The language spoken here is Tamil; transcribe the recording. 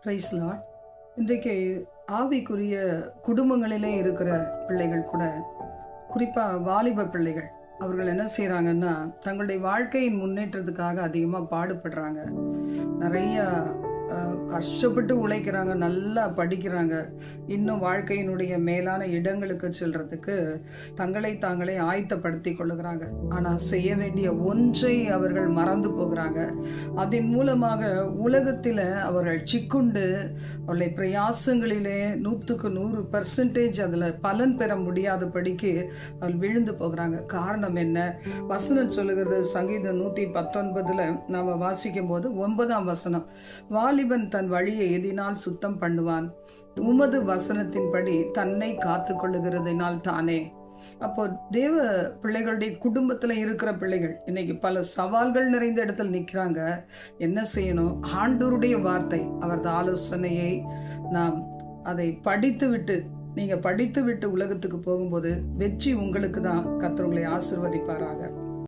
Price Lord. இன்றைக்கு ஆவிக்குரிய குடும்பங்களிலே இருக்கிற பிள்ளைகள் கூட, குறிப்பாக வாலிப பிள்ளைகள், அவர்கள் என்ன செய்கிறாங்கன்னா, தங்களுடைய வாழ்க்கையின் முன்னேற்றத்துக்காக அதிகமாக பாடுபடுறாங்க. நிறைய கஷ்டப்பட்டு உழைக்கிறாங்க, நல்லா படிக்கிறாங்க. இன்னும் வாழ்க்கையினுடைய மேலான இடங்களுக்கு செல்றதுக்கு தங்களை தாங்களே ஆயத்தப்படுத்தி கொள்ளுகிறாங்க. ஆனால் செய்ய வேண்டிய ஒன்றை அவர்கள் மறந்து போகிறாங்க. அதன் மூலமாக உலகத்தில் அவர்கள் சிக்குண்டு அவர்களை பிரயாசங்களிலே 100% அதில் பலன் பெற முடியாதபடிக்கு அவர்கள் விழுந்து போகிறாங்க. காரணம் என்ன? வசனம் சொல்லுகிறது, சங்கீதம் 119 நாம் வாசிக்கும் போது 9ஆம் வசனம், வாலிபன் தன் வழியை எதினால் சுத்தம் பண்ணுவான், உமது வசனத்தின்படி தன்னை காத்து கொள்ளுகிறதினால் தானே. அப்போ தேவ பிள்ளைகளுடைய குடும்பத்தில் இருக்கிற பிள்ளைகள் இன்னைக்கு பல சவால்கள் நிறைந்த இடத்துல நிற்கிறாங்க. என்ன செய்யணும்? ஆண்டவருடைய வார்த்தை, அவரது ஆலோசனையை நாம் அதை படித்து விட்டு, நீங்கள் படித்து விட்டு உலகத்துக்கு போகும்போது வெற்றி உங்களுக்கு தான். கர்த்தர் உங்களை ஆசீர்வதிப்பாராக.